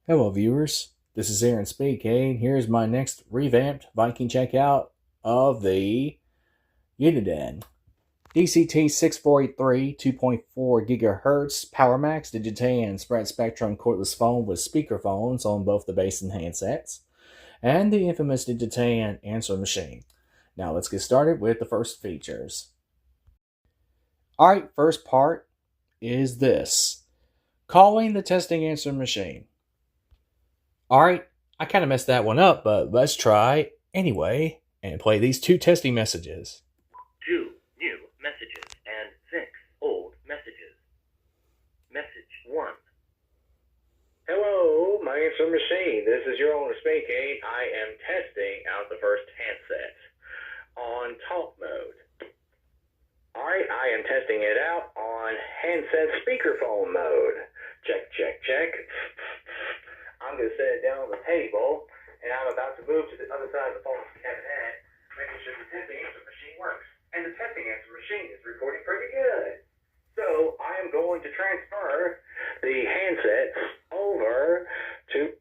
Hello viewers, this is Aaron speaking. Here's my next revamped Viking checkout of the Uniden DCT648-3 2.4 GHz PowerMax Digitan spread spectrum cordless phone with speakerphones on both the base and handsets, and the infamous Digitan answer machine. Now let's get started with the first features. Alright, first part is this. Calling the testing answer machine. Alright, I kind of messed that one up, but let's try anyway and play these two testing messages. 2 new messages and 6 old messages. Message 1. Hello, my answer machine. This is your owner speaking. I am testing out the first handset on talk mode. Alright, I am testing it out on handset speakerphone mode. Check, check, check. I'm going to set it down on the table, and I'm about to move to the other side of the phone cabinet, making sure the testing answer machine works. And the testing answer machine is recording pretty good. So I am going to transfer the handset over to...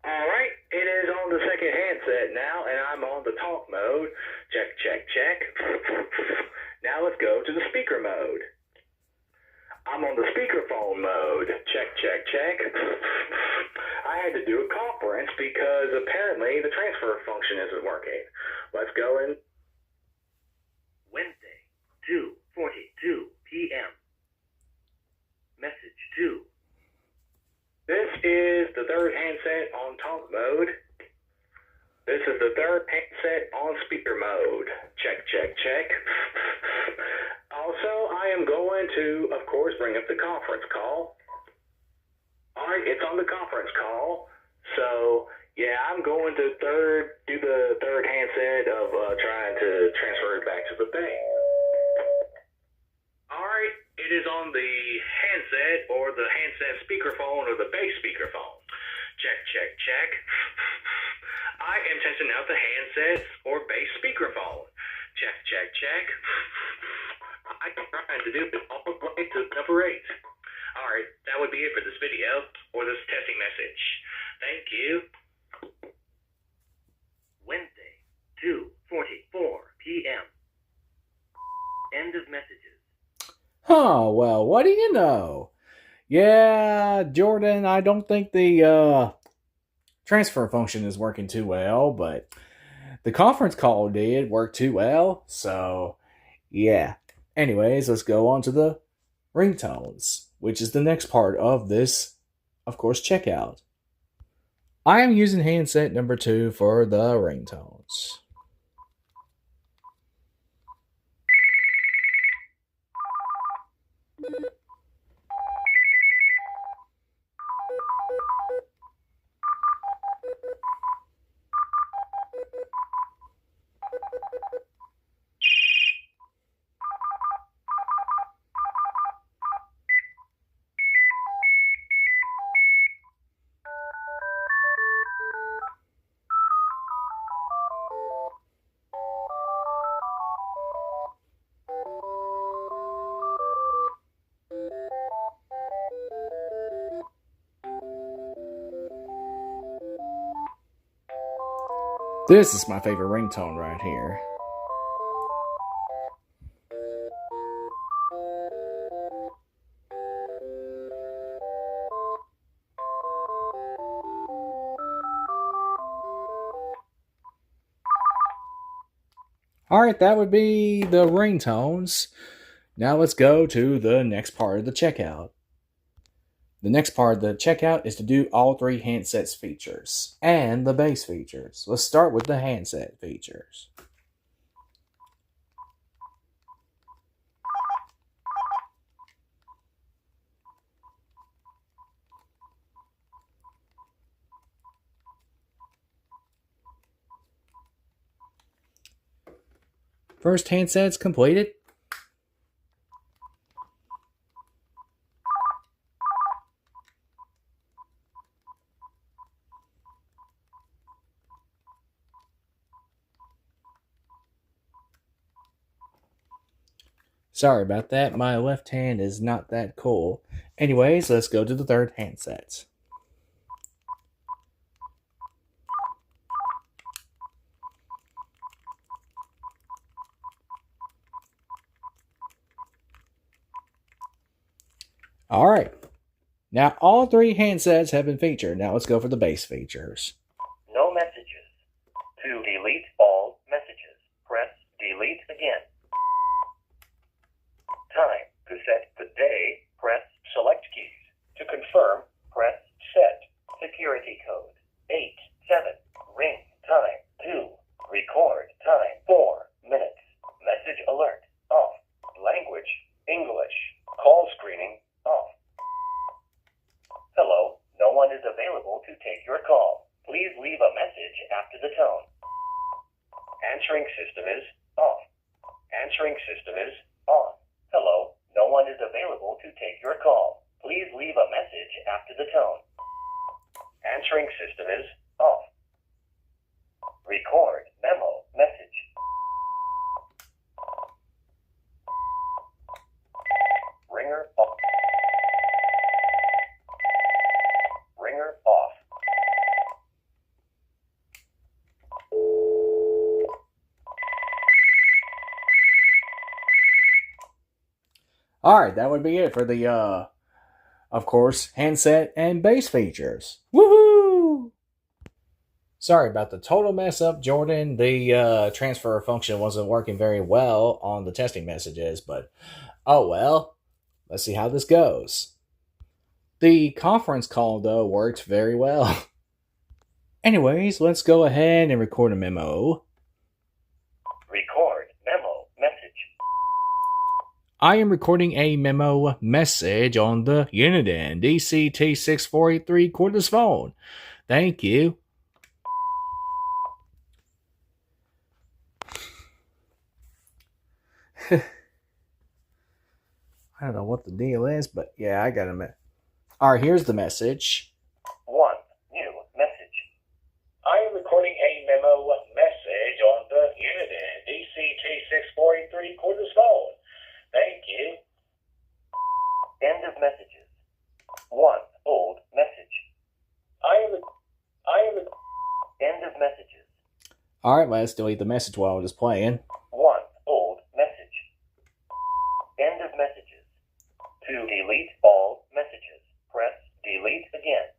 Alright, it is on the second handset now, and I'm on the talk mode. Check, check, check. Now let's go to the speaker mode. I'm on the speakerphone mode. Check, check, check. I had to do a conference because apparently the transfer function isn't working. Let's go in. Wednesday, 2:42 p.m. Message 2. This is the third handset on talk mode. This is the third handset on speaker mode. Check, check, check. Also, I am going to, of course, bring up the conference call. Alright, it's on the conference call. So, yeah, I'm going to do the third handset of trying to transfer it back to the bank. Alright, it is on the handset or the handset speakerphone or the base speakerphone. Check, check, check. I am testing out the handset or base speakerphone. Check, check, check. I'm trying to do it all the way to number 8. Alright, that would be it for this video or this testing message. Thank you. Wednesday, 2:44 p.m. End of messages. Oh, well, what do you know? Yeah, Jordan, I don't think the transfer function is working too well, but the conference call did work too well, so yeah. Anyways, let's go on to the ringtones, which is the next part of this, of course, checkout. I am using handset number 2 for the ringtones. This is my favorite ringtone right here. Alright, that would be the ringtones. Now let's go to the next part of the checkout. The next part of the checkout is to do all 3 handsets features and the base features. Let's start with the handset features. First handset's completed. Sorry about that. My left hand is not that cool. Anyways, let's go to the third handset. Alright. Now all three handsets have been featured. Now let's go for the base features. No messages. To delete all messages, press delete again. Time. To set the day, press select keys. To confirm, press set. Security code 87. Ring time 2. Record time 4 minutes. Message alert off. Language English. Call screening off. Hello, no one is available to take your call. Please leave a message after the tone. Answering system is off. Answering system is on. Hello, no one is available to take your call. Please leave a message after the tone. Answering system is off. Record memo message. Ringer off. Ringer off. Alright, that would be it for the, of course, handset and base features. Woohoo! Sorry about the total mess up, Jordan. The transfer function wasn't working very well on the testing messages, but oh well. Let's see how this goes. The conference call, though, worked very well. Anyways, let's go ahead and record a memo. Record memo message. I am recording a memo message on the Uniden DCT648-3 cordless phone. Thank you. I don't know what the deal is, but yeah, I got a Alright, here's the message. 1. New message. I am recording a memo message on the Uniden DCT648-3 cordless phone. Thank you. End of messages. 1. Old message. I am End of messages. Alright, let's delete the message while it is playing. 1. Old message. End of messages. To delete all messages, press delete again.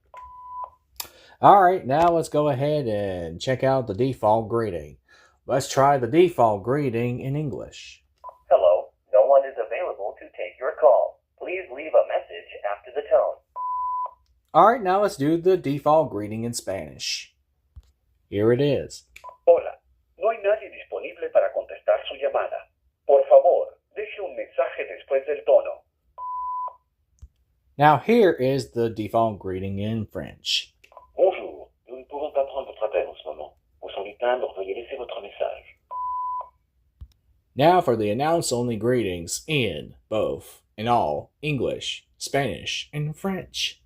Alright, now let's go ahead and check out the default greeting. Let's try the default greeting in English. Hello, no one is available to take your call. Please leave a message after the tone. Alright, now let's do the default greeting in Spanish. Here it is. Hola, no hay nadie disponible para contestar su llamada. Por favor, deje un mensaje después del tono. Now here is the default greeting in French. Bonjour, nous ne pouvons pas prendre votre appel en ce moment. Au son du timbre, veuillez laisser votre message. Now for the announce-only greetings in all English, Spanish, and French.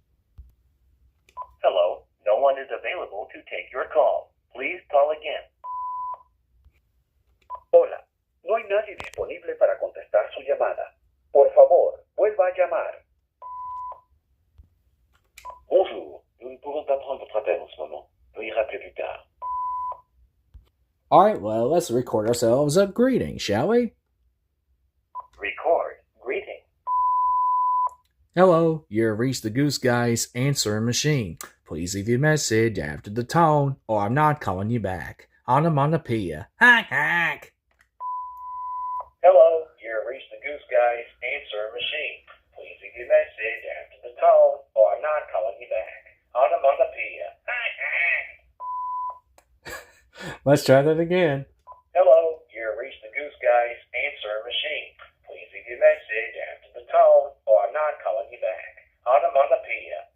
Hello, no one is available to take your call. Please call again. Hola, no hay nadie disponible para contestar su llamada. Por favor, vuelva a llamar. Bonjour, nous ne pouvons pas prendre votre appel en ce moment. Veuillez rappeler plus tard. Alright, well, let's record ourselves a greeting, shall we? Record greeting. Hello, you've reached the Goose Guy's answering machine. Please leave your message after the tone, or I'm not calling you back. Onomatopoeia. Hack, hack! Hello, you've reached the Goose Guy's answer machine. Please leave your message after the tone, or I'm not calling you back. Onomatopoeia. Let's try that again. Hello, you've reached the Goose Guy's answer machine. Please leave your message after the tone, or I'm not calling you back. Onomatopoeia.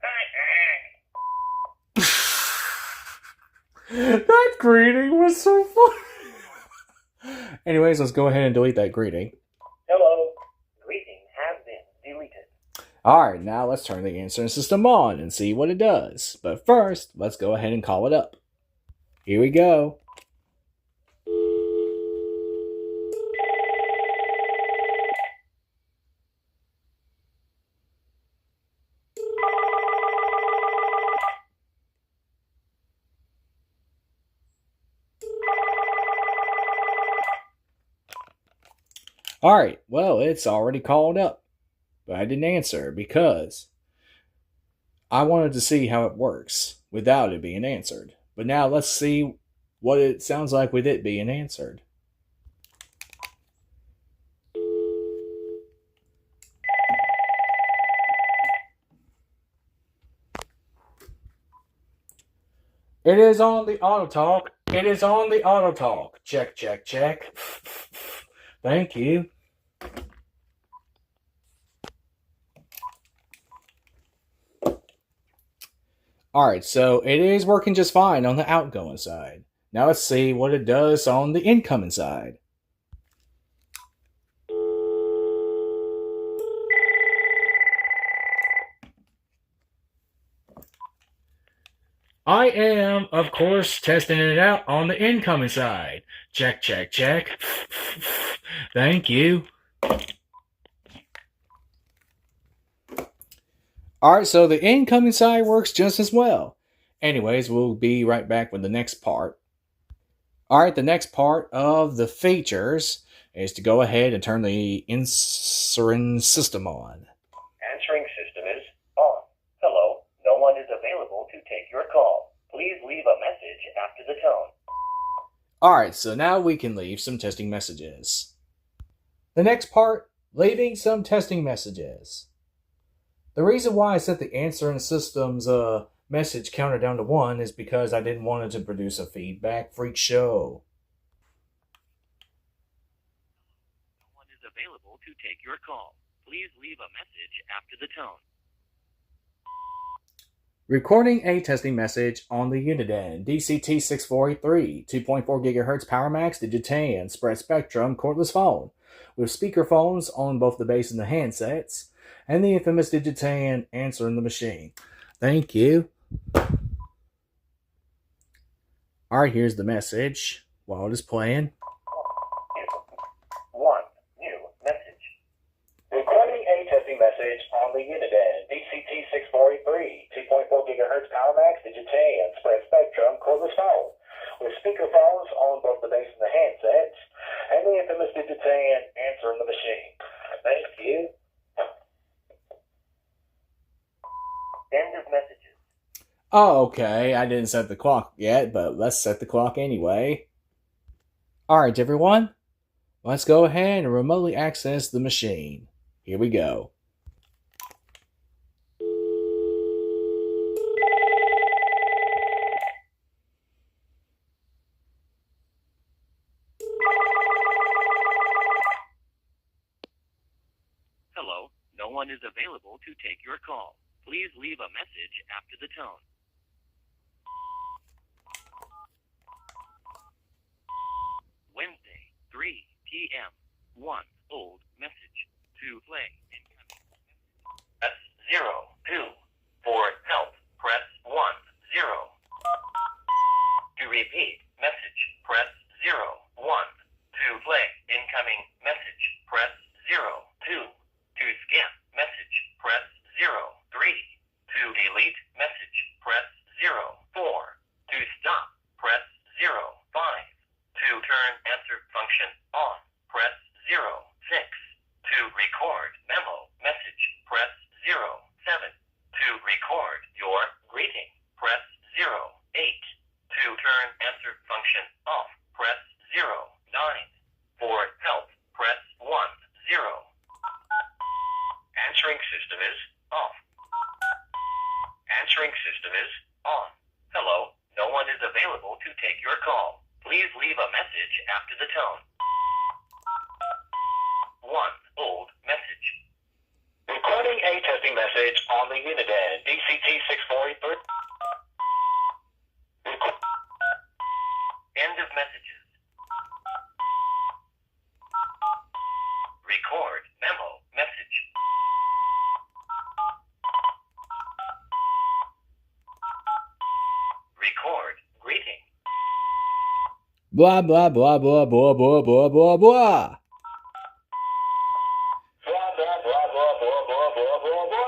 That greeting was so fun. Anyways, let's go ahead and delete that greeting. Hello. Greeting has been deleted. Alright, now let's turn the answering system on and see what it does. But first, let's go ahead and call it up. Here we go. Alright, well, it's already called up. But I didn't answer because I wanted to see how it works without it being answered. But now let's see what it sounds like with it being answered. It is on the auto talk. It is on the auto talk. Check, check, check. Thank you. Alright, so it is working just fine on the outgoing side. Now let's see what it does on the incoming side. I am, of course, testing it out on the incoming side. Check, check, check. Thank you. Alright, so the incoming side works just as well. Anyways, we'll be right back with the next part. Alright, the next part of the features is to go ahead and turn the answering system on. Answering system is on. Hello, no one is available to take your call. Please leave a message after the tone. Alright, so now we can leave some testing messages. The next part, leaving some testing messages. The reason why I set the answering system's message counter down to 1 is because I didn't want it to produce a feedback freak show. No one is available to take your call. Please leave a message after the tone. Recording a testing message on the Uniden DCT648-3 2.4 GHz PowerMax Digitane Spread Spectrum Cordless phone with speakerphones on both the base and the handsets, and the infamous Digitane answering the machine. Thank you. Alright, here's the message while it is playing. One new message. Recording a testing message on the Uniden DCT648-3 2.4 GHz PowerMax Digitane Spread Spectrum Cordless phone with speakerphones on both the base and the handsets, and the infamous Digitane answering the machine. Thank you. End of messages. Oh, okay, I didn't set the clock yet, but let's set the clock anyway. Alright, everyone, let's go ahead and remotely access the machine. Here we go. Hello, no one is available to take your call. Please leave a message after the tone. Wednesday, 3 p.m. 1 old message. To play incoming. Press 0, 2. For help, press 1, 0. To repeat message, press 0, 1. To play incoming message, press 0, 2. To skip message, press 0, 3. To delete message, press 0, 4. To stop, press 0, 5. To turn answer function on, press 0, 6. To record memo message, press 0, 7. To record your greeting, press 0, 8. To turn answer function off, press 0, 9. For help, press 1, 0. Answering system is off. Answering system is on. Hello, no one is available to take your call. Please leave a message after the tone. 1 old message. Recording a testing message on the Uniden DCT648-3. End of messages. Record memo message. Record greeting. Blah, blah, blah, blah, blah, blah, blah, blah, blah. Blah, blah, blah, blah, blah, blah, blah, blah, blah.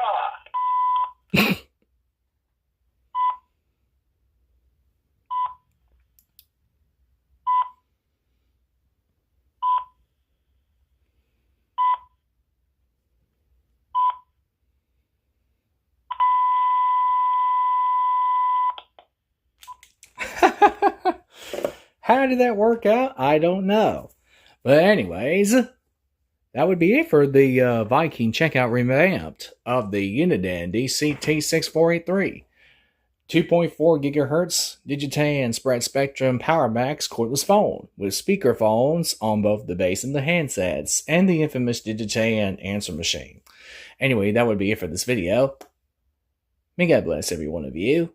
How did that work out? I don't know. But anyways, that would be it for the Viking checkout revamped of the Uniden DCT648-3. 2.4 gigahertz Digitan spread spectrum PowerMax cordless phone with speakerphones on both the base and the handsets, and the infamous Digitan answer machine. Anyway, that would be it for this video. May God bless every one of you.